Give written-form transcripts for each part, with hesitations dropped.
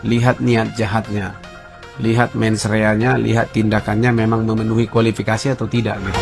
lihat niat jahatnya, lihat mens reanya, lihat tindakannya memang memenuhi kualifikasi atau tidak gitu.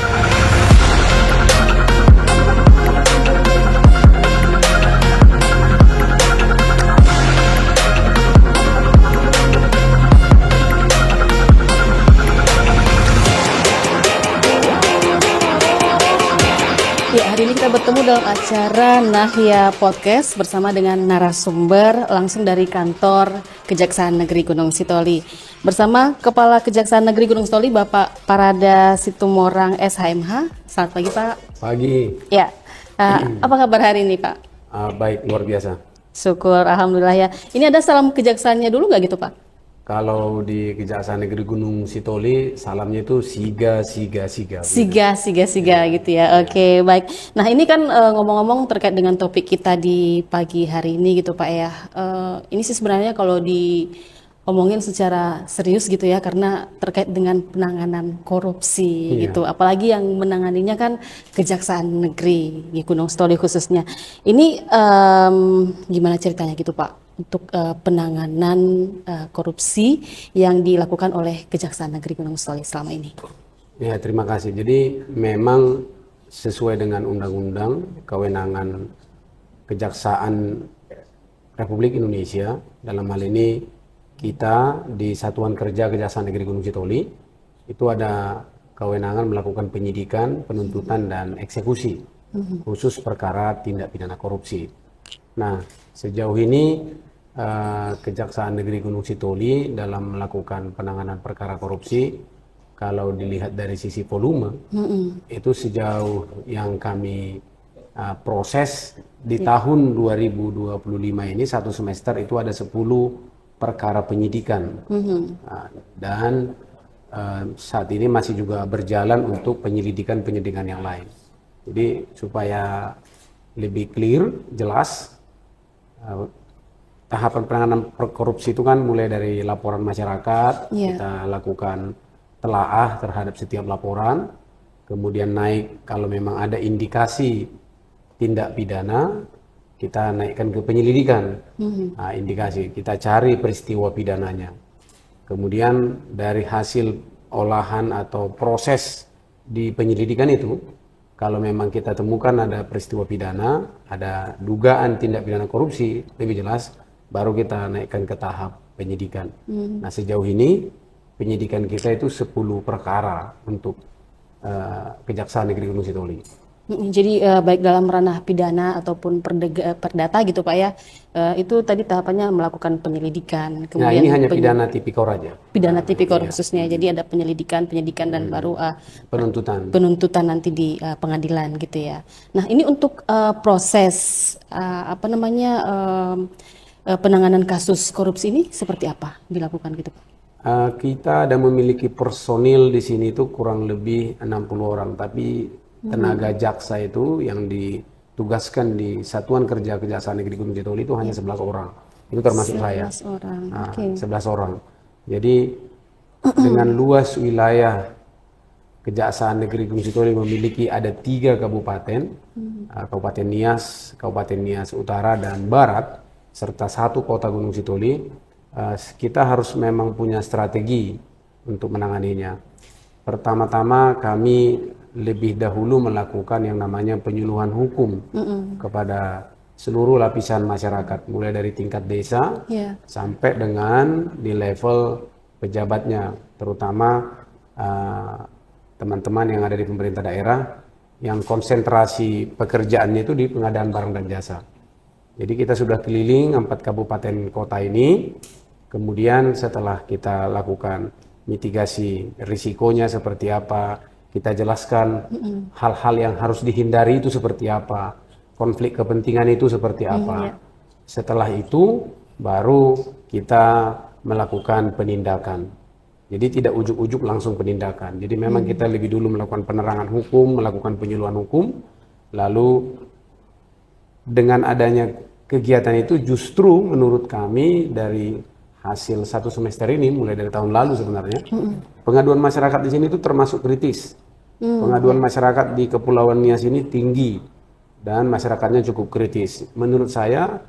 Ya, hari ini kita bertemu dalam acara Nahya Podcast bersama dengan narasumber langsung dari kantor Kejaksaan Negeri Gunung Sitoli. Bersama Kepala Kejaksaan Negeri Gunung Sitoli, Bapak Parada Situmorang SHMH. Selamat pagi, Pak. Pagi. Ya, apa kabar hari ini, Pak? Baik, luar biasa. Syukur, alhamdulillah ya. Ini ada salam kejaksaannya dulu nggak gitu, Pak? Kalau di Kejaksaan Negeri Gunung Sitoli, salamnya itu siga. Siga gitu ya. Oke, baik. Nah, ini kan ngomong-ngomong terkait dengan topik kita di pagi hari ini gitu, Pak ya. Ini sih sebenarnya kalau diomongin secara serius gitu ya, karena terkait dengan penanganan korupsi gitu. Apalagi yang menanganinya kan Kejaksaan Negeri di Gunung Sitoli khususnya. Ini gimana ceritanya gitu, Pak? Untuk penanganan korupsi yang dilakukan oleh Kejaksaan Negeri Gunung Sitoli selama ini. Ya, terima kasih. Jadi memang sesuai dengan undang-undang kewenangan Kejaksaan Republik Indonesia, dalam hal ini kita di Satuan Kerja Kejaksaan Negeri Gunung Sitoli itu ada kewenangan melakukan penyidikan, penuntutan dan eksekusi khusus perkara tindak pidana korupsi. Nah, sejauh ini Kejaksaan Negeri Gunung Sitoli dalam melakukan penanganan perkara korupsi, kalau dilihat dari sisi volume, itu sejauh yang kami proses di tahun 2025 ini satu semester itu ada 10 perkara penyidikan. Dan saat ini masih juga berjalan untuk penyelidikan yang lain. Jadi supaya lebih clear, jelas, tahapan penanganan korupsi itu kan mulai dari laporan masyarakat, kita lakukan telaah terhadap setiap laporan, kemudian naik kalau memang ada indikasi tindak pidana, kita naikkan ke penyelidikan. Nah, indikasi, kita cari peristiwa pidananya. Kemudian dari hasil olahan atau proses di penyelidikan itu, kalau memang kita temukan ada peristiwa pidana, ada dugaan tindak pidana korupsi, lebih jelas, baru kita naikkan ke tahap penyidikan. Nah, sejauh ini penyidikan kita itu 10 perkara untuk Kejaksaan Negeri Gunung Sitoli. Jadi baik dalam ranah pidana ataupun perdata gitu, Pak ya, itu tadi tahapannya melakukan penyelidikan. Nah, ini hanya pidana tipikor aja. Pidana tipikor khususnya, jadi ada penyidikan dan baru penuntutan nanti di pengadilan gitu ya. Nah, ini untuk proses penanganan kasus korupsi ini seperti apa dilakukan gitu, Pak? Kita ada memiliki personil di sini itu kurang lebih 60 orang, tapi tenaga jaksa itu yang ditugaskan di Satuan Kerja Kejaksaan Negeri Gunung Sitoli itu hanya 11 orang. Itu termasuk 11 saya. Orang. Nah, 11 orang. Jadi dengan luas wilayah Kejaksaan Negeri Gunung Sitoli memiliki ada 3 kabupaten, Kabupaten Nias Utara dan Barat, serta 1 kota Gunung Sitoli. Kita harus memang punya strategi untuk menanganinya. Pertama-tama kami lebih dahulu melakukan yang namanya penyuluhan hukum kepada seluruh lapisan masyarakat, mulai dari tingkat desa sampai dengan di level pejabatnya, terutama teman-teman yang ada di pemerintah daerah yang konsentrasi pekerjaannya itu di pengadaan barang dan jasa. Jadi kita sudah keliling 4 kabupaten kota ini, kemudian setelah kita lakukan mitigasi risikonya seperti apa, kita jelaskan hal-hal yang harus dihindari itu seperti apa, konflik kepentingan itu seperti apa. Setelah itu baru kita melakukan penindakan. Jadi tidak ujuk-ujuk langsung penindakan. Jadi memang kita lebih dulu melakukan penerangan hukum, melakukan penyuluhan hukum, lalu dengan adanya kegiatan itu justru menurut kami dari hasil 1 semester ini, mulai dari tahun lalu sebenarnya, pengaduan masyarakat di sini itu termasuk kritis. Pengaduan masyarakat di Kepulauan Nias ini tinggi dan masyarakatnya cukup kritis. Menurut saya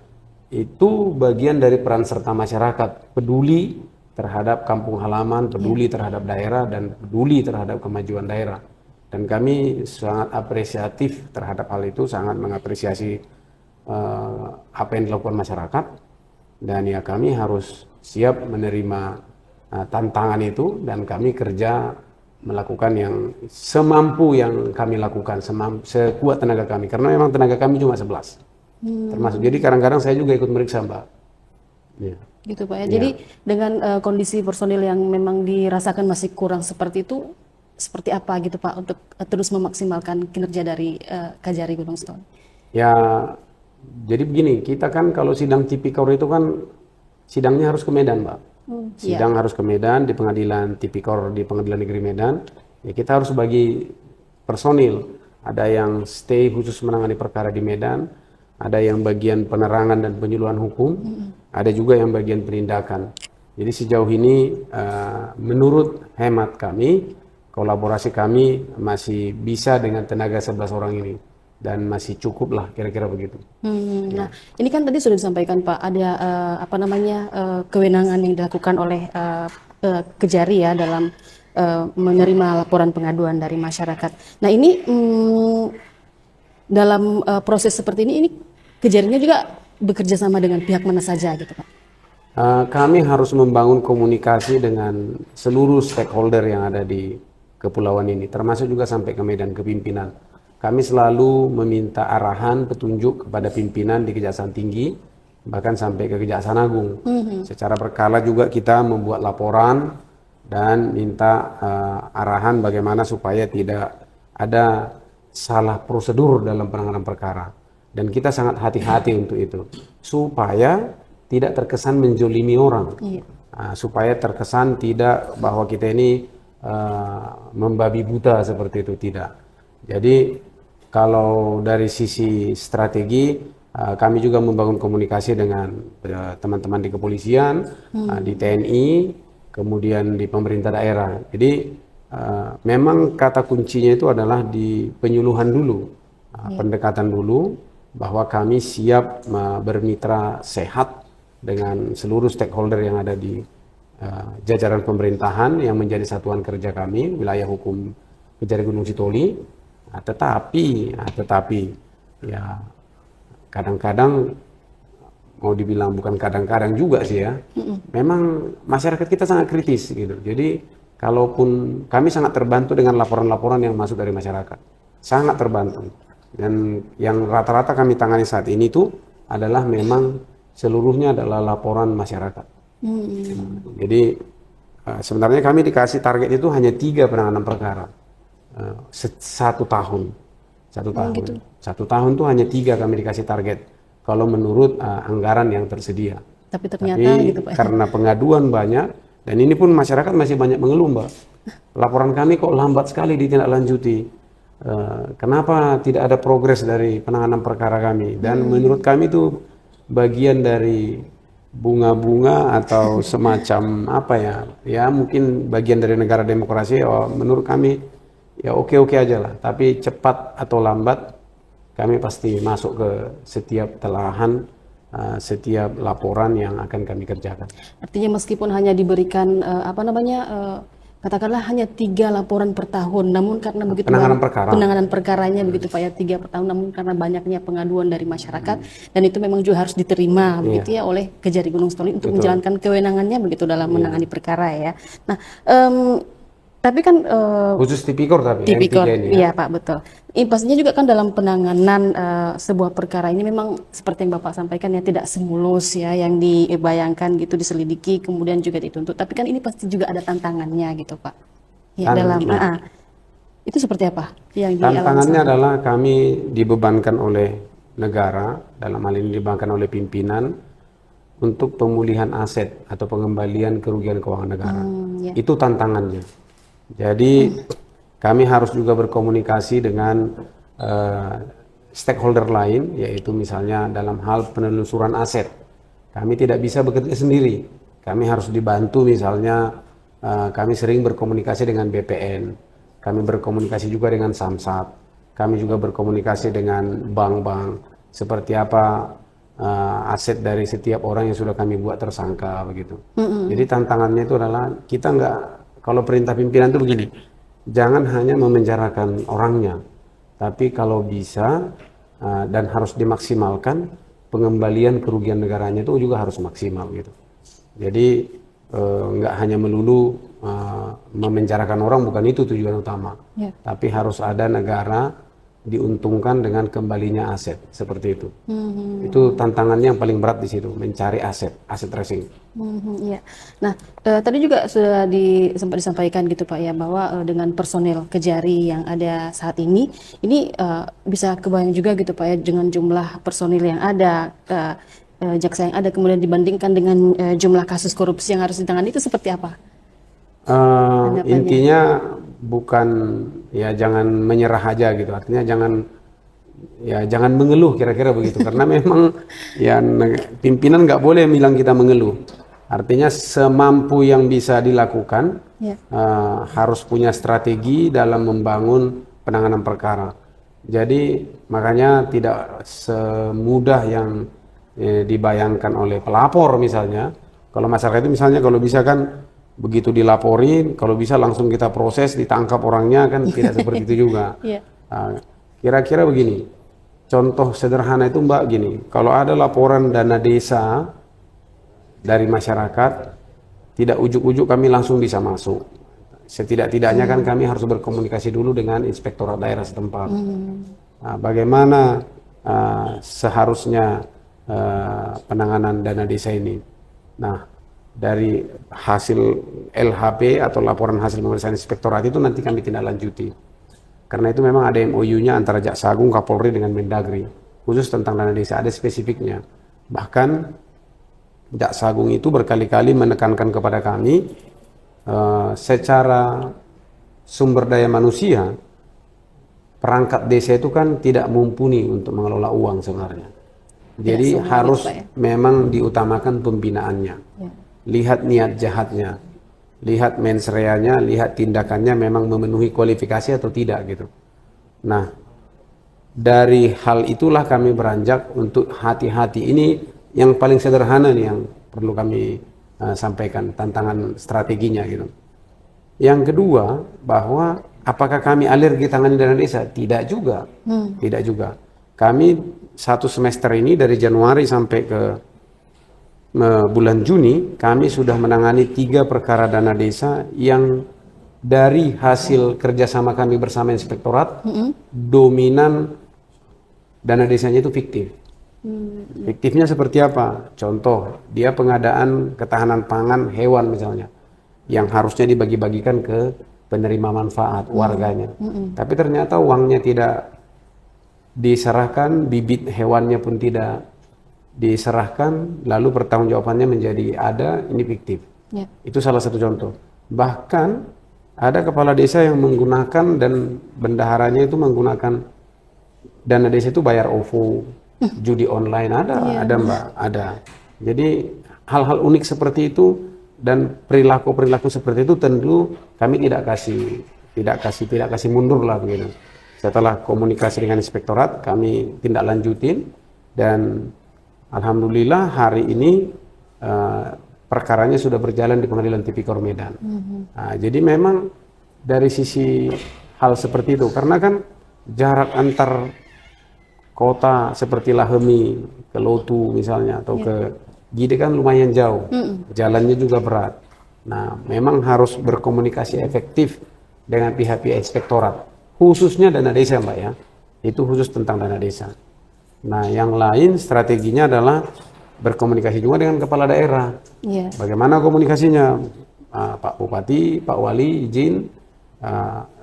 itu bagian dari peran serta masyarakat, peduli terhadap kampung halaman, peduli terhadap daerah, dan peduli terhadap kemajuan daerah. Dan kami sangat apresiatif terhadap hal itu, sangat mengapresiasi apa yang dilakukan masyarakat, dan ya kami harus siap menerima tantangan itu, dan kami kerja melakukan yang semampu yang kami lakukan, sekuat tenaga kami, karena memang tenaga kami cuma 11 termasuk. Jadi kadang-kadang saya juga ikut meriksa, Mbak. Ya. Gitu Pak ya. Jadi dengan kondisi personil yang memang dirasakan masih kurang seperti itu, seperti apa gitu Pak untuk terus memaksimalkan kinerja dari Kajari Gunung Sitoli? Ya, jadi begini, kita kan kalau sidang tipikor itu kan sidangnya harus ke Medan, Mbak. Sidang harus ke Medan di pengadilan tipikor di Pengadilan Negeri Medan. Ya, kita harus bagi personil. Ada yang stay khusus menangani perkara di Medan, ada yang bagian penerangan dan penyuluhan hukum, ada juga yang bagian penindakan. Jadi sejauh ini menurut hemat kami, kolaborasi kami masih bisa dengan tenaga 11 orang ini, dan masih cukup lah kira-kira begitu. Nah, ini kan tadi sudah disampaikan Pak, ada kewenangan yang dilakukan oleh Kejari ya dalam menerima laporan pengaduan dari masyarakat. Nah, ini dalam proses seperti ini Kejarinya juga bekerja sama dengan pihak mana saja gitu Pak? Kami harus membangun komunikasi dengan seluruh stakeholder yang ada di kepulauan ini, termasuk juga sampai ke Medan, ke pimpinan. Kami selalu meminta arahan, petunjuk kepada pimpinan di Kejaksaan Tinggi, bahkan sampai ke Kejaksaan Agung. Secara berkala juga kita membuat laporan dan minta arahan bagaimana supaya tidak ada salah prosedur dalam penanganan perkara. Dan kita sangat hati-hati untuk itu, supaya tidak terkesan menjolimi orang, supaya terkesan tidak bahwa kita ini membabi buta seperti itu, tidak. Jadi kalau dari sisi strategi, kami juga membangun komunikasi dengan teman-teman di kepolisian, di TNI, kemudian di pemerintah daerah. Jadi memang kata kuncinya itu adalah di penyuluhan dulu, pendekatan dulu, bahwa kami siap bermitra sehat dengan seluruh stakeholder yang ada di jajaran pemerintahan yang menjadi satuan kerja kami, wilayah hukum Kejari Gunung Sitoli. Tetapi ya kadang-kadang, mau dibilang bukan kadang-kadang juga sih ya, memang masyarakat kita sangat kritis gitu. Jadi kalaupun kami sangat terbantu dengan laporan-laporan yang masuk dari masyarakat, sangat terbantu. Dan yang rata-rata kami tangani saat ini tuh adalah memang seluruhnya adalah laporan masyarakat. Jadi sebenarnya kami dikasih target itu hanya 3 penanganan perkara. 1 tahun. Gitu. 1 tahun tuh hanya 3 kami dikasih target kalau menurut anggaran yang tersedia. Tapi ternyata gitu Pak. Karena pengaduan banyak, dan ini pun masyarakat masih banyak mengeluh, Mbak. Laporan kami kok lambat sekali ditindaklanjuti. Kenapa tidak ada progres dari penanganan perkara kami? Dan menurut kami itu bagian dari bunga-bunga atau semacam apa ya? Ya mungkin bagian dari negara demokrasi. Menurut kami ya oke-oke aja lah. Tapi cepat atau lambat kami pasti masuk ke setiap telahan, setiap laporan yang akan kami kerjakan. Artinya meskipun hanya diberikan katakanlah hanya 3 laporan per tahun, namun karena begitu penanganan perkaranya begitu Pak ya, 3 per tahun, namun karena banyaknya pengaduan dari masyarakat, dan itu memang juga harus diterima begitu ya oleh Kejari Gunung Sitoli untuk menjalankan kewenangannya begitu dalam menangani perkara ya. Nah, tapi kan khusus tipikor tipikor, ini iya Pak, betul. Ini pastinya juga kan dalam penanganan sebuah perkara ini memang seperti yang Bapak sampaikan ya, tidak semulus ya yang dibayangkan gitu, diselidiki kemudian juga dituntut. Tapi kan ini pasti juga ada tantangannya gitu Pak. Ya itu seperti apa yang tantangannya adalah kami dibebankan oleh negara, dalam hal ini dibebankan oleh pimpinan untuk pemulihan aset atau pengembalian kerugian keuangan negara. Itu tantangannya. Jadi kami harus juga berkomunikasi dengan stakeholder lain, yaitu misalnya dalam hal penelusuran aset. Kami tidak bisa bekerja sendiri. Kami harus dibantu, misalnya kami sering berkomunikasi dengan BPN, kami berkomunikasi juga dengan Samsat, kami juga berkomunikasi dengan bank-bank, seperti apa aset dari setiap orang yang sudah kami buat tersangka begitu. Jadi tantangannya itu adalah kita nggak, kalau perintah pimpinan itu begini, jangan hanya memenjarakan orangnya, tapi kalau bisa dan harus dimaksimalkan pengembalian kerugian negaranya itu juga harus maksimal gitu. Jadi nggak hanya melulu memenjarakan orang, bukan itu tujuan utama, tapi harus ada negara diuntungkan dengan kembalinya aset seperti itu. Itu tantangannya yang paling berat di situ, mencari aset tracing. Iya. Nah, tadi juga sudah sempat disampaikan gitu Pak ya, bahwa dengan personel Kejari yang ada saat ini bisa kebayang juga gitu Pak ya, dengan jumlah personil yang ada, jaksa yang ada, kemudian dibandingkan dengan jumlah kasus korupsi yang harus ditangani, itu seperti apa? Intinya bukan ya jangan menyerah aja gitu, artinya jangan mengeluh kira-kira begitu, karena memang ya pimpinan nggak boleh bilang kita mengeluh, artinya semampu yang bisa dilakukan, harus punya strategi dalam membangun penanganan perkara. Jadi makanya tidak semudah yang dibayangkan oleh pelapor misalnya. Kalau masyarakat itu misalnya kalau bisa kan begitu dilaporin, kalau bisa langsung kita proses, ditangkap orangnya, kan tidak seperti itu juga. Kira-kira begini, contoh sederhana itu Mbak gini, kalau ada laporan dana desa dari masyarakat, tidak ujuk-ujuk kami langsung bisa masuk. Setidak-tidaknya kan kami harus berkomunikasi dulu dengan inspektorat daerah setempat. Bagaimana seharusnya penanganan dana desa ini. Nah, dari hasil LHP atau laporan hasil pemeriksaan inspektorat itu nanti kami tindak lanjuti. Karena itu memang ada MOU-nya antara Jaksa Agung, Kapolri dengan Mendagri khusus tentang dana desa, ada spesifiknya. Bahkan Jaksa Agung itu berkali-kali menekankan kepada kami secara sumber daya manusia, perangkat desa itu kan tidak mumpuni untuk mengelola uang sebenarnya. Jadi harus memang diutamakan pembinaannya. Lihat niat jahatnya, lihat mens reanya, lihat tindakannya memang memenuhi kualifikasi atau tidak gitu. Nah, dari hal itulah kami beranjak untuk hati-hati. Ini yang paling sederhana nih yang perlu kami sampaikan, tantangan strateginya gitu. Yang kedua, bahwa apakah kami alergi tangani dana desa? Tidak juga, tidak juga. Kami satu semester ini dari Januari sampai ke bulan Juni, kami sudah menangani 3 perkara dana desa yang dari hasil kerjasama kami bersama inspektorat, dominan dana desanya itu fiktif. Fiktifnya seperti apa? Contoh, dia pengadaan ketahanan pangan hewan misalnya, yang harusnya dibagi-bagikan ke penerima manfaat warganya. Tapi ternyata uangnya tidak diserahkan, bibit hewannya pun tidak diserahkan, lalu pertanggungjawabannya menjadi ada, ini fiktif. Itu salah satu contoh. Bahkan ada kepala desa yang menggunakan dan bendaharanya itu menggunakan dana desa itu bayar OVO, judi online, ada Mbak, ada. Jadi hal-hal unik seperti itu dan perilaku-perilaku seperti itu tentu kami tidak kasih mundur lah begitu. Setelah komunikasi dengan inspektorat, kami tindak lanjutin dan alhamdulillah hari ini perkaranya sudah berjalan di Pengadilan Tipikor Medan. Nah, jadi memang dari sisi hal seperti itu, karena kan jarak antar kota seperti Lahemi ke Lotu misalnya atau ke Gide kan lumayan jauh, jalannya juga berat. Nah, memang harus berkomunikasi efektif dengan pihak-pihak inspektorat, khususnya dana desa Mbak ya, itu khusus tentang dana desa. Nah, yang lain strateginya adalah berkomunikasi juga dengan kepala daerah. Bagaimana komunikasinya? Pak Bupati, Pak Wali izin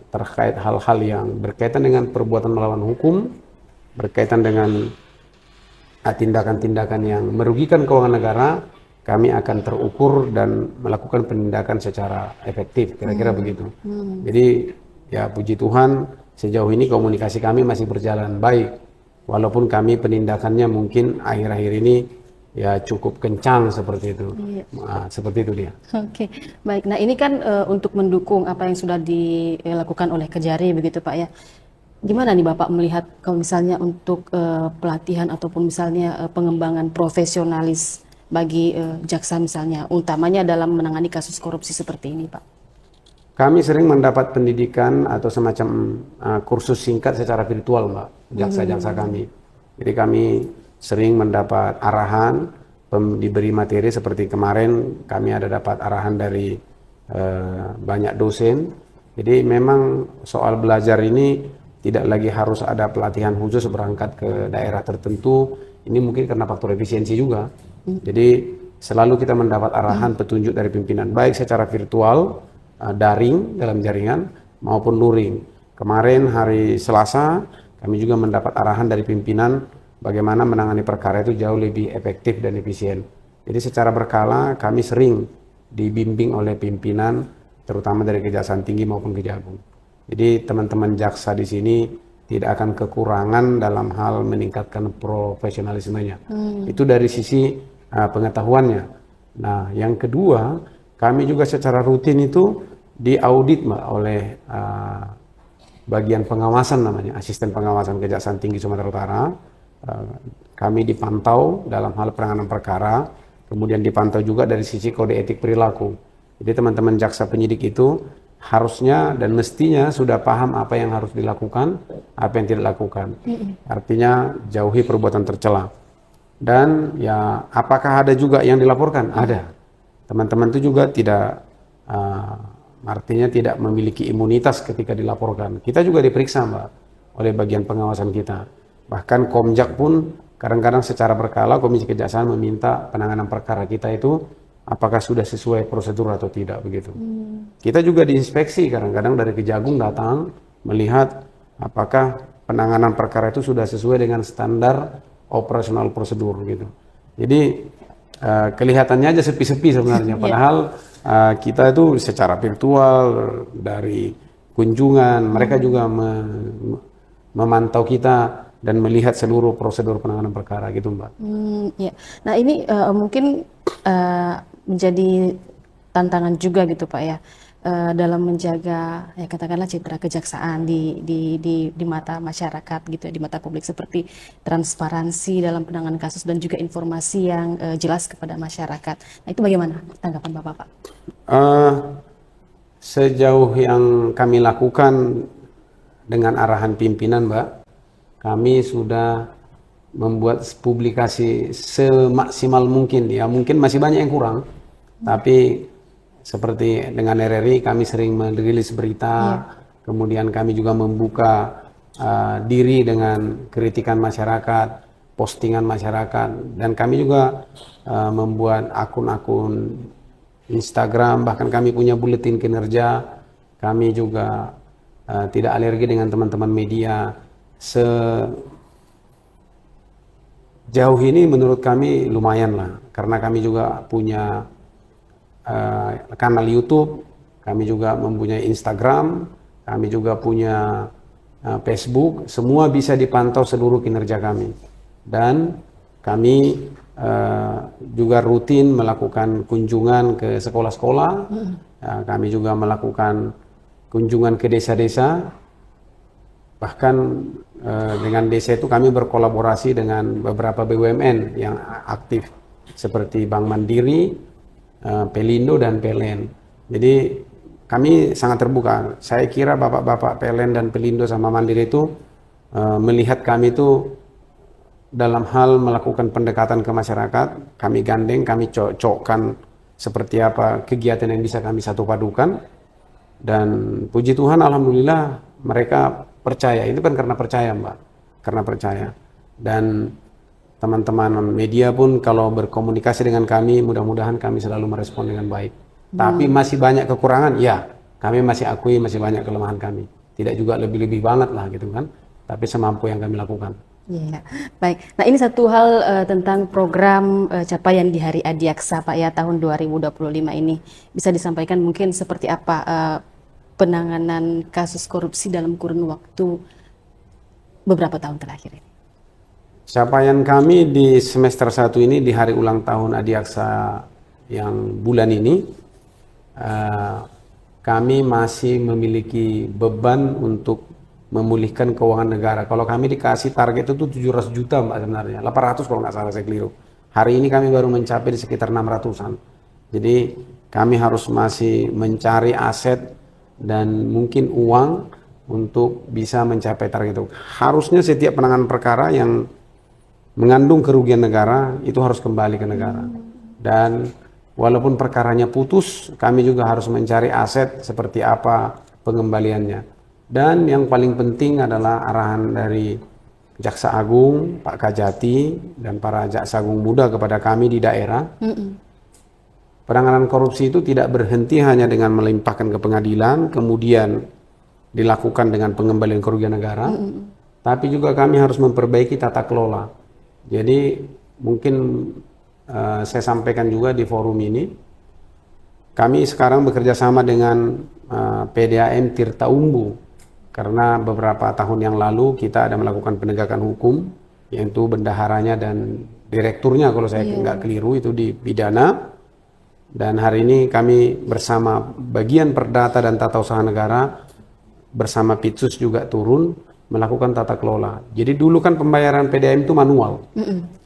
terkait hal-hal yang berkaitan dengan perbuatan melawan hukum, berkaitan dengan tindakan-tindakan yang merugikan keuangan negara, kami akan terukur dan melakukan penindakan secara efektif, kira-kira begitu. Jadi ya puji Tuhan sejauh ini komunikasi kami masih berjalan baik. Walaupun kami penindakannya mungkin akhir-akhir ini ya cukup kencang seperti itu. Seperti itu dia. Oke, baik. Nah ini kan untuk mendukung apa yang sudah dilakukan oleh Kejari begitu Pak ya. Gimana nih Bapak melihat kalau misalnya untuk pelatihan ataupun misalnya pengembangan profesionalis bagi jaksa misalnya, utamanya dalam menangani kasus korupsi seperti ini, Pak? Kami sering mendapat pendidikan atau semacam kursus singkat secara virtual, Mbak, jaksa-jaksa kami. Jadi kami sering mendapat arahan, diberi materi seperti kemarin kami ada dapat arahan dari banyak dosen. Jadi memang soal belajar ini tidak lagi harus ada pelatihan khusus berangkat ke daerah tertentu. Ini mungkin karena faktor efisiensi juga. Jadi selalu kita mendapat arahan petunjuk dari pimpinan, baik secara virtual, daring dalam jaringan maupun luring. Kemarin hari Selasa kami juga mendapat arahan dari pimpinan bagaimana menangani perkara itu jauh lebih efektif dan efisien. Jadi secara berkala kami sering dibimbing oleh pimpinan terutama dari Kejaksaan Tinggi maupun Kejagung. Jadi teman-teman jaksa di sini tidak akan kekurangan dalam hal meningkatkan profesionalismenya. Itu dari sisi pengetahuannya. Nah, yang kedua, kami juga secara rutin itu diaudit oleh bagian pengawasan namanya, asisten pengawasan Kejaksaan Tinggi Sumatera Utara. Kami dipantau dalam hal penanganan perkara, kemudian dipantau juga dari sisi kode etik perilaku. Jadi teman-teman jaksa penyidik itu harusnya dan mestinya sudah paham apa yang harus dilakukan, apa yang tidak dilakukan. Artinya jauhi perbuatan tercela. Dan ya apakah ada juga yang dilaporkan? Ada. Teman-teman itu juga tidak, artinya tidak memiliki imunitas ketika dilaporkan. Kita juga diperiksa, Mbak, oleh bagian pengawasan kita. Bahkan Komjak pun kadang-kadang secara berkala Komisi Kejaksaan meminta penanganan perkara kita itu apakah sudah sesuai prosedur atau tidak begitu. Kita juga diinspeksi kadang-kadang dari Kejagung datang melihat apakah penanganan perkara itu sudah sesuai dengan standar operasional prosedur gitu. Jadi kelihatannya aja sepi-sepi sebenarnya, padahal kita itu secara virtual dari kunjungan mereka juga memantau kita dan melihat seluruh prosedur penanganan perkara gitu, Mbak. Ya. Nah ini mungkin menjadi tantangan juga gitu Pak ya, dalam menjaga ya katakanlah citra kejaksaan di mata masyarakat gitu ya, di mata publik, seperti transparansi dalam penanganan kasus dan juga informasi yang jelas kepada masyarakat. Nah itu bagaimana tanggapan Bapak, Pak? Sejauh yang kami lakukan dengan arahan pimpinan, Mbak, kami sudah membuat publikasi semaksimal mungkin. Ya mungkin masih banyak yang kurang, tapi seperti dengan RRI kami sering merilis berita, kemudian kami juga membuka diri dengan kritikan masyarakat, postingan masyarakat, dan kami juga membuat akun-akun Instagram, bahkan kami punya buletin kinerja. Kami juga tidak alergi dengan teman-teman media. Sejauh ini menurut kami lumayan lah, karena kami juga punya kanal YouTube, kami juga mempunyai Instagram, kami juga punya Facebook, semua bisa dipantau seluruh kinerja kami. Dan kami juga rutin melakukan kunjungan ke sekolah-sekolah, kami juga melakukan kunjungan ke desa-desa, bahkan dengan desa itu kami berkolaborasi dengan beberapa BUMN yang aktif seperti Bank Mandiri, Pelindo dan PLN. Jadi kami sangat terbuka. Saya kira bapak-bapak PLN dan Pelindo sama Mandiri itu melihat kami itu dalam hal melakukan pendekatan ke masyarakat, kami gandeng, kami cocokkan seperti apa kegiatan yang bisa kami satu padukan. Dan puji Tuhan, alhamdulillah mereka percaya. Itu kan karena percaya, Mbak, karena percaya. Dan teman-teman media pun kalau berkomunikasi dengan kami, mudah-mudahan kami selalu merespon dengan baik. Tapi masih banyak kekurangan, ya. Kami masih akui masih banyak kelemahan kami. Tidak juga lebih-lebih banget lah gitu kan. Tapi semampu yang kami lakukan. Iya, baik. Nah ini satu hal tentang program capaian di Hari Adiaksa Pak ya tahun 2025 ini. Bisa disampaikan mungkin seperti apa penanganan kasus korupsi dalam kurun waktu beberapa tahun terakhir ini? Capaian kami di semester 1 ini di hari ulang tahun Adiaksa yang bulan ini, kami masih memiliki beban untuk memulihkan keuangan negara. Kalau kami dikasih target itu 700 juta Mbak sebenarnya, 800 kalau nggak salah saya keliru. Hari ini kami baru mencapai di sekitar 600-an. Jadi kami harus masih mencari aset dan mungkin uang untuk bisa mencapai target itu. Harusnya setiap penanganan perkara yang mengandung kerugian negara itu harus kembali ke negara. Dan walaupun perkaranya putus, kami juga harus mencari aset seperti apa pengembaliannya. Dan yang paling penting adalah arahan dari Jaksa Agung, Pak Kajati, dan para Jaksa Agung muda kepada kami di daerah. Penanganan korupsi itu tidak berhenti hanya dengan melimpahkan ke pengadilan, kemudian dilakukan dengan pengembalian kerugian negara, tapi juga kami harus memperbaiki tata kelola. Jadi mungkin saya sampaikan juga di forum ini, kami sekarang bekerja sama dengan PDAM Tirta Umbu, karena beberapa tahun yang lalu kita ada melakukan penegakan hukum, yaitu bendaharanya dan direkturnya kalau saya nggak keliru itu dipidana. Dan hari ini kami bersama bagian Perdata dan Tata Usaha Negara bersama Pitsus juga turun melakukan tata kelola. Jadi dulu kan pembayaran PDAM itu manual.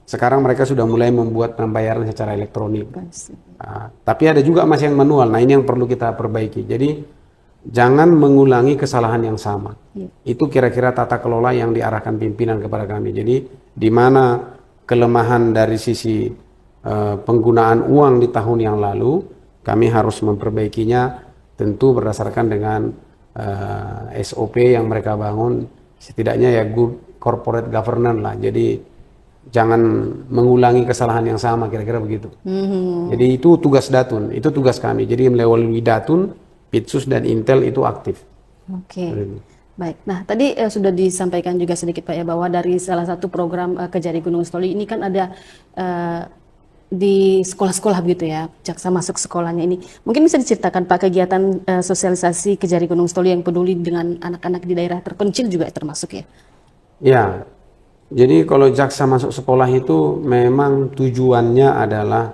Sekarang mereka sudah mulai membuat pembayaran secara elektronik. Tapi ada juga masih yang manual. Nah ini yang perlu kita perbaiki. Jadi jangan mengulangi kesalahan yang sama. Itu kira-kira tata kelola yang diarahkan pimpinan kepada kami. Jadi di mana kelemahan dari sisi penggunaan uang di tahun yang lalu, kami harus memperbaikinya tentu berdasarkan dengan SOP yang mereka bangun, setidaknya ya good corporate governance lah. Jadi jangan mengulangi kesalahan yang sama, kira-kira begitu. Jadi itu tugas Datun, itu tugas kami. Jadi melalui Datun, Pitsus dan Intel itu aktif. Oke. Baik. Nah, tadi sudah disampaikan juga sedikit Pak ya bahwa dari salah satu program Kejari Gunung Sitoli ini kan ada di sekolah-sekolah begitu ya, jaksa masuk sekolahnya ini. Mungkin bisa diceritakan Pak kegiatan sosialisasi Kejari Gunung Sitoli yang peduli dengan anak-anak di daerah terpencil juga termasuk ya? Ya. Jadi kalau jaksa masuk sekolah itu memang tujuannya adalah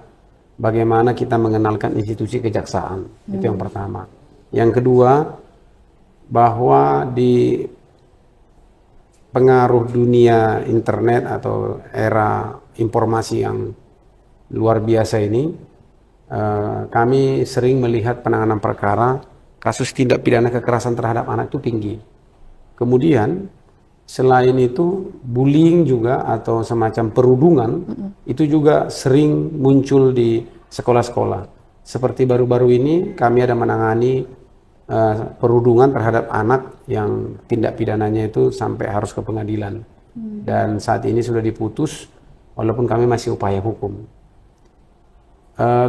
bagaimana kita mengenalkan institusi kejaksaan. Itu yang pertama. Yang kedua, bahwa di pengaruh dunia internet atau era informasi yang luar biasa ini, kami sering melihat penanganan perkara kasus tindak pidana kekerasan terhadap anak itu tinggi. Kemudian selain itu bullying juga atau semacam perundungan itu juga sering muncul di sekolah-sekolah. Seperti baru-baru ini kami ada menangani perundungan terhadap anak yang tindak pidananya itu sampai harus ke pengadilan. Dan saat ini sudah diputus walaupun kami masih upaya hukum.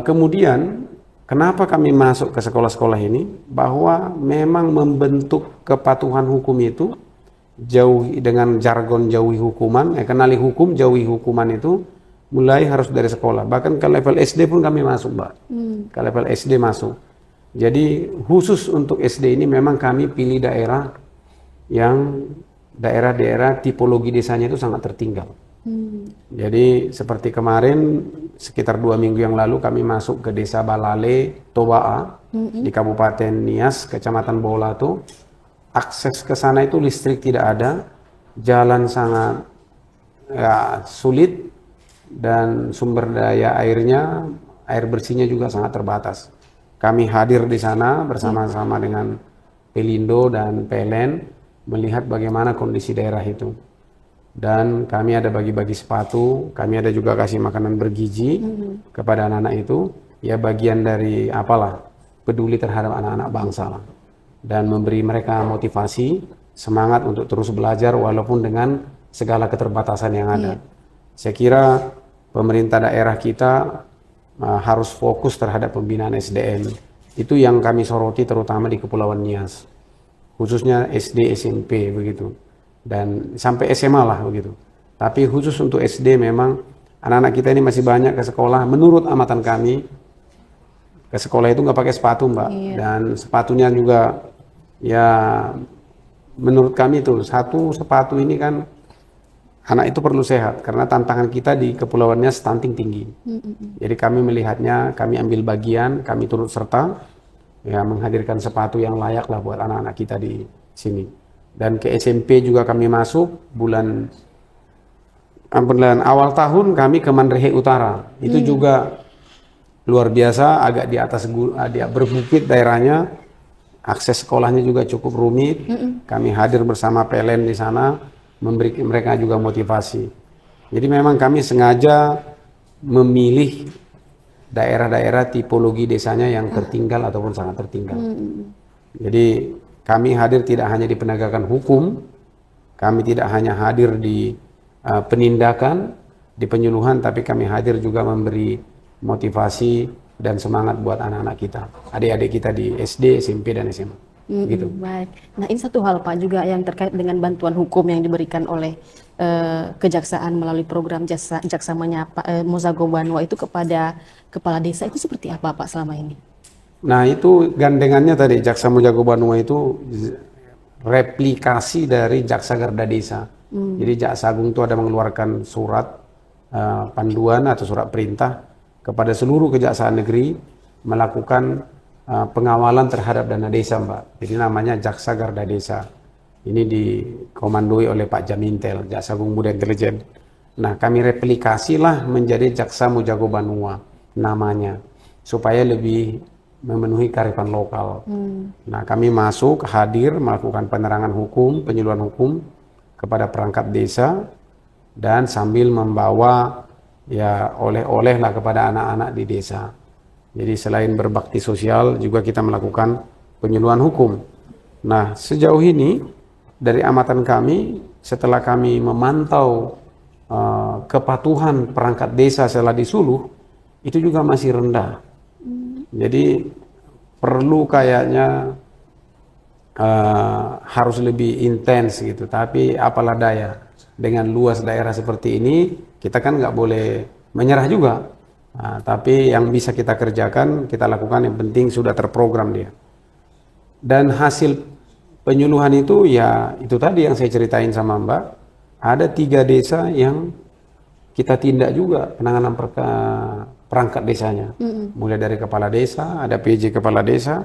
Kemudian kenapa kami masuk ke sekolah-sekolah ini? Bahwa memang membentuk kepatuhan hukum itu jauhi dengan jargon jauhi hukuman, kenali hukum, jauhi hukuman itu mulai harus dari sekolah. Bahkan ke level SD pun kami masuk, Mbak. Ke level SD masuk. Jadi khusus untuk SD ini memang kami pilih daerah yang daerah-daerah tipologi desanya itu sangat tertinggal. Jadi seperti kemarin sekitar 2 minggu yang lalu kami masuk ke desa Balale, Tobaa di Kabupaten Nias, Kecamatan Bolato. Akses ke sana itu listrik tidak ada, jalan sangat sulit, dan sumber daya airnya, air bersihnya juga sangat terbatas. Kami hadir di sana bersama-sama dengan Pelindo dan PLN melihat bagaimana kondisi daerah itu. Dan kami ada bagi-bagi sepatu, kami ada juga kasih makanan bergizi kepada anak-anak itu, ya bagian dari apalah, peduli terhadap anak-anak bangsa lah. Dan memberi mereka motivasi, semangat untuk terus belajar walaupun dengan segala keterbatasan yang ada. Saya kira pemerintah daerah kita harus fokus terhadap pembinaan SDM. Itu yang kami soroti terutama di Kepulauan Nias, khususnya SD, SMP begitu, dan sampai SMA lah begitu. Tapi khusus untuk SD memang anak-anak kita ini masih banyak ke sekolah. Menurut amatan kami ke sekolah itu nggak pakai sepatu, Mbak. Dan sepatunya juga ya menurut kami itu satu sepatu ini kan anak itu perlu sehat, karena tantangan kita di kepulauannya stunting tinggi. Jadi kami melihatnya, kami ambil bagian, kami turut serta ya menghadirkan sepatu yang layak lah buat anak-anak kita di sini. Dan ke SMP juga kami masuk bulan awal tahun kami ke Manrehe Utara. Itu juga luar biasa, agak di atas berbukit daerahnya. Akses sekolahnya juga cukup rumit. Kami hadir bersama PLN di sana, memberi mereka juga motivasi. Jadi memang kami sengaja memilih daerah-daerah tipologi desanya yang tertinggal ataupun sangat tertinggal. Jadi kami hadir tidak hanya di penegakan hukum, kami tidak hanya hadir di penindakan, di penyuluhan, tapi kami hadir juga memberi motivasi dan semangat buat anak-anak kita, adik-adik kita di SD, SMP, dan SMA. Gitu. Baik. Nah, ini satu hal Pak juga yang terkait dengan bantuan hukum yang diberikan oleh kejaksaan melalui program Jaksa Menyapa Mozago Banua itu kepada kepala desa itu seperti apa Pak selama ini? Nah, itu gandengannya tadi Jaksa Mozago Banua itu replikasi dari Jaksa Garda Desa. Jadi Jaksa Agung itu ada mengeluarkan surat panduan atau surat perintah kepada seluruh kejaksaan negeri melakukan pengawalan terhadap dana desa, Mbak. Jadi namanya Jaksa Garda Desa. Ini dikomandoi oleh Pak Jamintel, Jaksa Agung Muda Intelijen. Nah, kami replikasilah menjadi Jaksa Mozago Banua namanya, supaya lebih memenuhi kearifan lokal. Nah, kami masuk, hadir, melakukan penerangan hukum, penyuluhan hukum kepada perangkat desa, dan sambil membawa ya oleh-oleh lah kepada anak-anak di desa. Jadi selain berbakti sosial, juga kita melakukan penyuluhan hukum. Nah, sejauh ini dari amatan kami, setelah kami memantau kepatuhan perangkat desa setelah disuluh, itu juga masih rendah. Jadi perlu kayaknya harus lebih intens gitu. Tapi apalah daya, dengan luas daerah seperti ini, kita kan nggak boleh menyerah juga. Nah, tapi yang bisa kita kerjakan, kita lakukan, yang penting sudah terprogram dia. Dan hasil penyuluhan itu ya itu tadi yang saya ceritain sama Mbak, ada 3 desa yang kita tindak juga penanganan perangkat desanya. Mulai dari kepala desa, ada PJ kepala desa,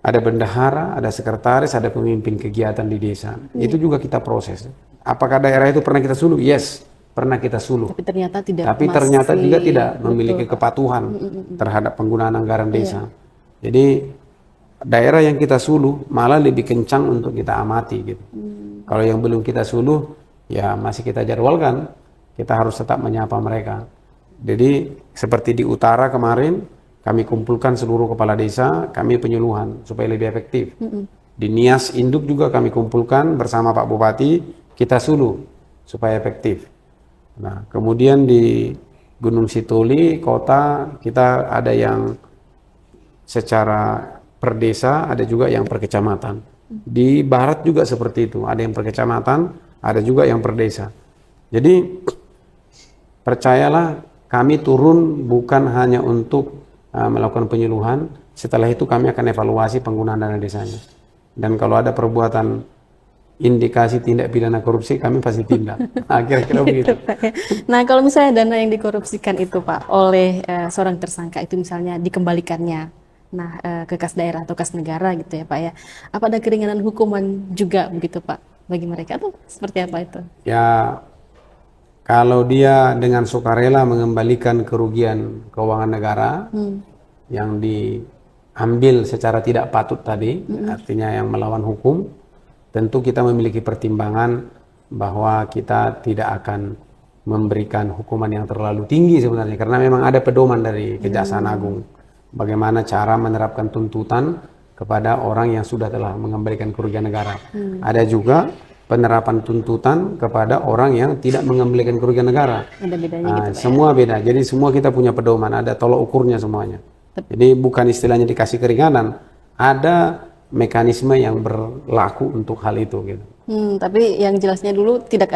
ada bendahara, ada sekretaris, ada pemimpin kegiatan di desa. Itu juga kita proses. Apakah daerah itu pernah kita suluh? Yes, pernah kita suluh. Tapi ternyata tidak. Tapi ternyata juga tidak memiliki kepatuhan terhadap penggunaan anggaran desa. Jadi daerah yang kita suluh malah lebih kencang untuk kita amati gitu. Kalau yang belum kita suluh, ya masih kita jadwalkan. Kita harus tetap menyapa mereka. Jadi seperti di utara kemarin, kami kumpulkan seluruh kepala desa, kami penyuluhan supaya lebih efektif. Di Nias Induk juga kami kumpulkan bersama Pak Bupati, kita suluh supaya efektif. Nah, kemudian di Gunung Sitoli, kota, kita ada yang secara per desa, ada juga yang per kecamatan. Di barat juga seperti itu, ada yang per kecamatan, ada juga yang per desa. Jadi percayalah, kami turun bukan hanya untuk melakukan penyuluhan, setelah itu kami akan evaluasi penggunaan dana desanya. Dan kalau ada perbuatan indikasi tindak pidana korupsi, kami pasti tindak. Kira-kira begitu. Nah, kalau misalnya dana yang dikorupsikan itu Pak oleh seorang tersangka itu misalnya dikembalikannya, nah ke kas daerah atau kas negara gitu ya Pak ya, apa ada keringanan hukuman juga begitu Pak bagi mereka atau seperti apa itu? Ya, kalau dia dengan sukarela mengembalikan kerugian keuangan negara yang diambil secara tidak patut tadi, artinya yang melawan hukum, tentu kita memiliki pertimbangan bahwa kita tidak akan memberikan hukuman yang terlalu tinggi sebenarnya, karena memang ada pedoman dari Kejaksaan Agung bagaimana cara menerapkan tuntutan kepada orang yang sudah telah mengembalikan kerugian negara. Ada juga penerapan tuntutan kepada orang yang tidak mengembalikan kerugian negara. Ada bedanya gitu Pak. Semua beda. Jadi semua kita punya pedoman, ada tolok ukurnya semuanya. Jadi bukan istilahnya dikasih keringanan, ada mekanisme yang berlaku untuk hal itu gitu. Tapi yang jelasnya dulu tidak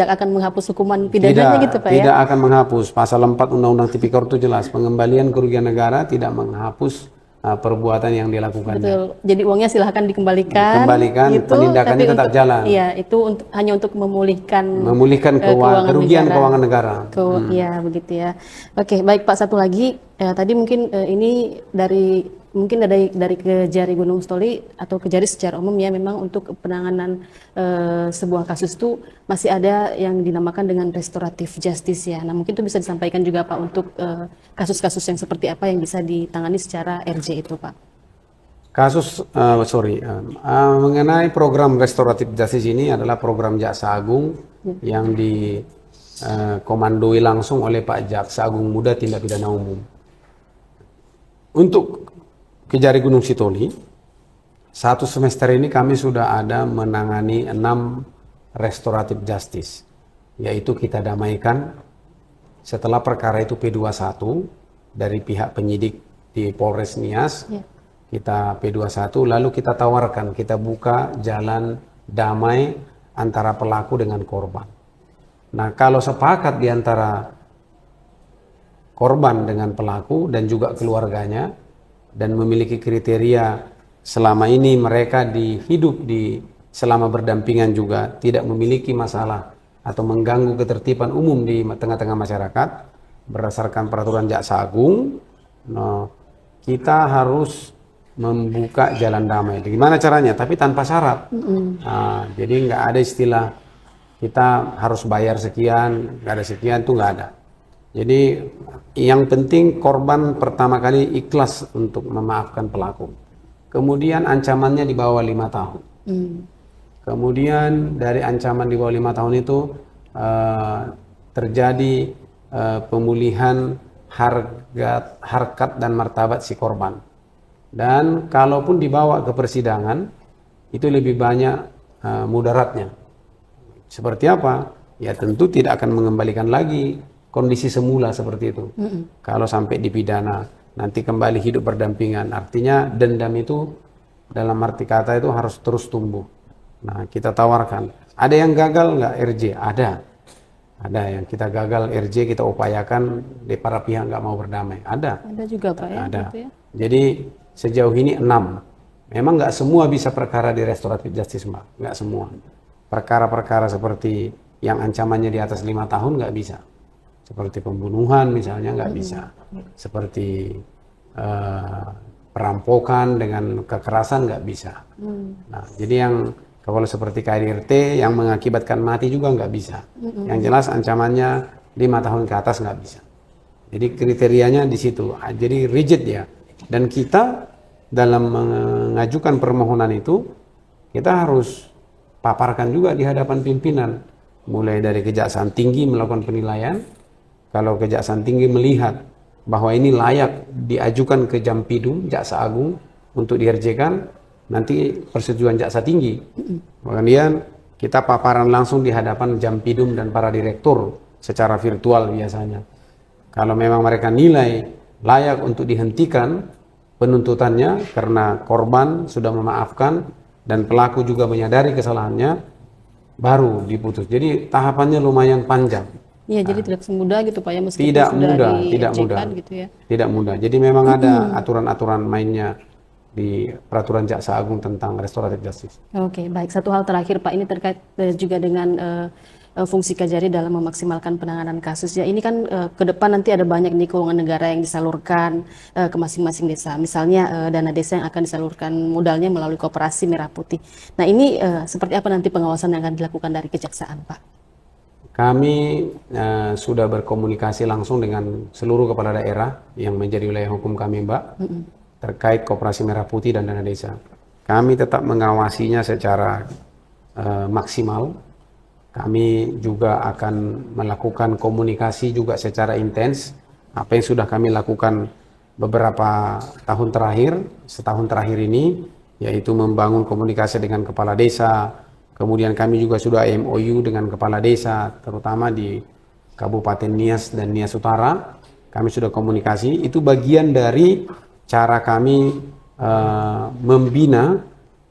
akan menghapus hukuman pidananya gitu Pak ya? Tidak akan menghapus. Pasal 4 Undang-Undang Tipikor itu jelas, pengembalian kerugian negara tidak menghapus perbuatan yang dilakukan. Betul. Jadi uangnya silahkan dikembalikan. Gitu, penindakannya tetap jalan. Iya, itu hanya untuk memulihkan kerugian keuangan negara. Iya, begitu ya. Oke, baik Pak, satu lagi tadi mungkin ini dari mungkin dari Kejari Gunung Stoli atau Kejari secara umum ya, memang untuk penanganan sebuah kasus itu masih ada yang dinamakan dengan restoratif justice ya. Nah mungkin itu bisa disampaikan juga Pak untuk kasus-kasus yang seperti apa yang bisa ditangani secara RJ itu Pak. Kasus mengenai program restoratif justice ini adalah program Jaksa Agung yang dikomandoi langsung oleh Pak Jaksa Agung Muda Tindak Pidana Umum. Untuk Kejari Gunung Sitoli, satu semester ini kami sudah ada menangani 6 restoratif justice, yaitu kita damaikan setelah perkara itu P21 dari pihak penyidik di Polres Nias. Kita P21, lalu kita tawarkan, kita buka jalan damai antara pelaku dengan korban. Nah, kalau sepakat di antara korban dengan pelaku dan juga keluarganya, dan memiliki kriteria selama ini mereka selama berdampingan juga tidak memiliki masalah atau mengganggu ketertiban umum di tengah-tengah masyarakat, berdasarkan peraturan Jaksa Agung, kita harus membuka jalan damai. Gimana caranya? Tapi tanpa syarat. Nah, jadi nggak ada istilah kita harus bayar sekian, nggak ada sekian, itu nggak ada. Jadi yang penting korban pertama kali ikhlas untuk memaafkan pelaku. Kemudian ancamannya di bawah 5 tahun. Kemudian dari ancaman di bawah 5 tahun itu terjadi pemulihan harkat dan martabat si korban. Dan kalaupun dibawa ke persidangan, itu lebih banyak mudaratnya. Seperti apa? Ya tentu tidak akan mengembalikan lagi kondisi semula seperti itu. Kalau sampai dipidana, nanti kembali hidup berdampingan. Artinya dendam itu dalam arti kata itu harus terus tumbuh. Nah, kita tawarkan. Ada yang gagal nggak RJ? Ada. Ada yang kita gagal RJ, kita upayakan di para pihak nggak mau berdamai. Ada. Ada juga Pak ya? Ada. Gitu ya? Jadi sejauh ini 6. Memang nggak semua bisa perkara di restoratif justice, Mbak. Nggak semua. Perkara-perkara seperti yang ancamannya di atas 5 tahun nggak bisa. Seperti pembunuhan misalnya nggak bisa. Seperti perampokan dengan kekerasan nggak bisa. Nah, jadi yang kalau seperti KDRT yang mengakibatkan mati juga nggak bisa. Yang jelas ancamannya 5 tahun ke atas nggak bisa. Jadi kriterianya di situ. Jadi rigid ya. Dan kita dalam mengajukan permohonan itu, kita harus paparkan juga di hadapan pimpinan. Mulai dari Kejaksaan Tinggi melakukan penilaian. Kalau Kejaksaan Tinggi melihat bahwa ini layak diajukan ke Jampidum, Jaksa Agung, untuk di-RJ-kan, nanti persetujuan Jaksa Tinggi. Kemudian kita paparan langsung di hadapan Jampidum dan para direktur secara virtual biasanya. Kalau memang mereka nilai layak untuk dihentikan penuntutannya karena korban sudah memaafkan dan pelaku juga menyadari kesalahannya, baru diputus. Jadi tahapannya lumayan panjang. Iya, jadi tidak semudah gitu Pak ya, meskipun Tidak sudah mudah, tidak mudah. gitu ya. Tidak mudah. Jadi memang ada aturan-aturan mainnya di peraturan Jaksa Agung tentang restoratif justice. Oke, baik. Satu hal terakhir Pak, ini terkait juga dengan fungsi Kejari dalam memaksimalkan penanganan kasus. Ya, ini kan ke depan nanti ada banyak nih keuangan negara yang disalurkan ke masing-masing desa. Misalnya dana desa yang akan disalurkan modalnya melalui Koperasi Merah Putih. Nah, ini seperti apa nanti pengawasan yang akan dilakukan dari Kejaksaan, Pak? Kami sudah berkomunikasi langsung dengan seluruh kepala daerah yang menjadi wilayah hukum kami, Mbak, terkait Koperasi Merah Putih dan dana desa. Kami tetap mengawasinya secara maksimal. Kami juga akan melakukan komunikasi juga secara intens. Apa yang sudah kami lakukan beberapa tahun terakhir, setahun terakhir ini, yaitu membangun komunikasi dengan kepala desa. Kemudian kami juga sudah MOU dengan kepala desa, terutama di Kabupaten Nias dan Nias Utara. Kami sudah komunikasi, itu bagian dari cara kami membina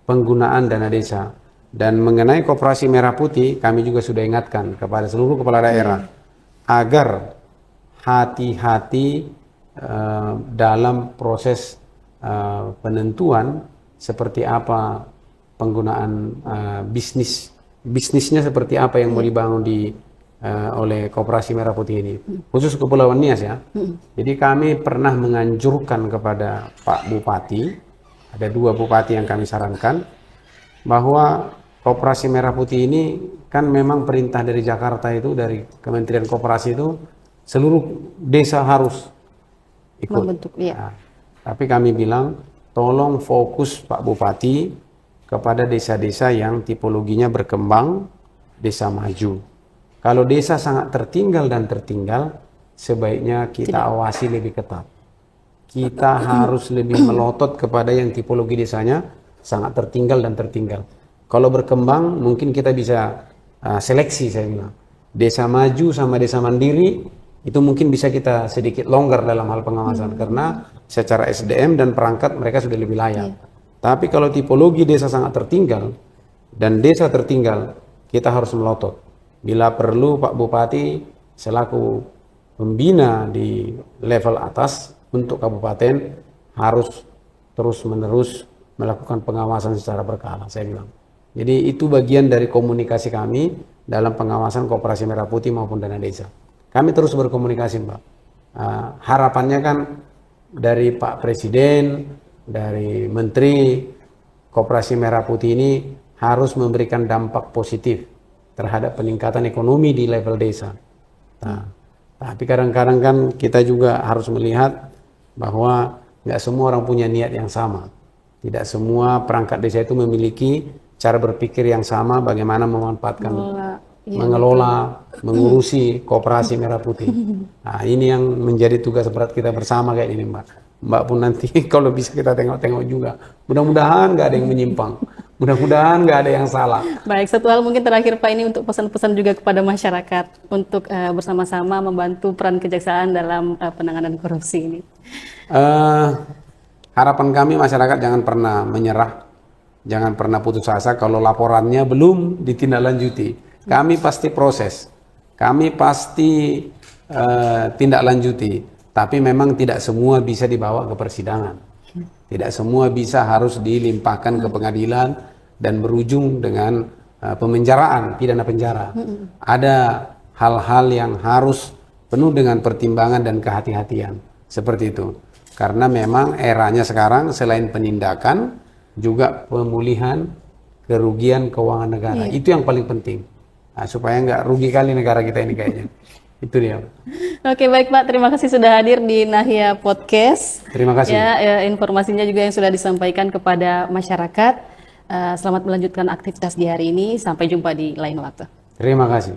penggunaan dana desa. Dan mengenai Koperasi Merah Putih, kami juga sudah ingatkan kepada seluruh kepala daerah agar hati-hati dalam proses penentuan seperti apa penggunaan bisnisnya seperti apa yang mau dibangun di oleh Koperasi Merah Putih ini, khusus Kepulauan Nias ya. Jadi kami pernah menganjurkan kepada Pak Bupati, ada 2 bupati yang kami sarankan, bahwa Koperasi Merah Putih ini kan memang perintah dari Jakarta itu, dari Kementerian Koperasi itu, seluruh desa harus ikut. Membentuk, iya. Nah, tapi kami bilang, tolong fokus Pak Bupati kepada desa-desa yang tipologinya berkembang, desa maju. Kalau desa sangat tertinggal dan tertinggal, sebaiknya kita awasi lebih ketat. Kita harus lebih melotot kepada yang tipologi desanya sangat tertinggal dan tertinggal. Kalau berkembang, mungkin kita bisa seleksi, saya bilang. Desa maju sama desa mandiri, itu mungkin bisa kita sedikit longgar dalam hal pengawasan, karena secara SDM dan perangkat mereka sudah lebih layak. Tapi kalau tipologi desa sangat tertinggal, dan desa tertinggal, kita harus melotot. Bila perlu Pak Bupati selaku pembina di level atas untuk kabupaten harus terus-menerus melakukan pengawasan secara berkala, saya bilang. Jadi itu bagian dari komunikasi kami dalam pengawasan Koperasi Merah Putih maupun dana desa. Kami terus berkomunikasi, Mbak. Harapannya kan dari Pak Presiden, dari Menteri, Koperasi Merah Putih ini harus memberikan dampak positif terhadap peningkatan ekonomi di level desa. Nah, tapi kadang-kadang kan kita juga harus melihat bahwa nggak semua orang punya niat yang sama. Tidak semua perangkat desa itu memiliki cara berpikir yang sama bagaimana memanfaatkan, mengelola, mengurusi Koperasi Merah Putih. Nah, ini yang menjadi tugas berat kita bersama kayak ini, Mbak. Mbak pun nanti kalau bisa kita tengok-tengok juga. Mudah-mudahan nggak ada yang menyimpang. Mudah-mudahan nggak ada yang salah. Baik, satu hal mungkin terakhir Pak, ini untuk pesan-pesan juga kepada masyarakat untuk bersama-sama membantu peran kejaksaan dalam penanganan korupsi ini. Harapan kami masyarakat jangan pernah menyerah, jangan pernah putus asa kalau laporannya belum ditindaklanjuti. Kami pasti proses, kami pasti tindak lanjuti, tapi memang tidak semua bisa dibawa ke persidangan. Tidak semua bisa harus dilimpahkan ke pengadilan dan berujung dengan pemenjaraan, pidana penjara. Ada hal-hal yang harus penuh dengan pertimbangan dan kehati-hatian, seperti itu. Karena memang eranya sekarang selain penindakan, juga pemulihan kerugian keuangan negara. Itu yang paling penting. Nah, supaya nggak rugi kali negara kita ini kayaknya. Itu dia. Oke, baik Pak, terima kasih sudah hadir di Nahya Podcast. Terima kasih. Informasinya juga yang sudah disampaikan kepada masyarakat. Selamat melanjutkan aktivitas di hari ini. Sampai jumpa di lain waktu. Terima kasih.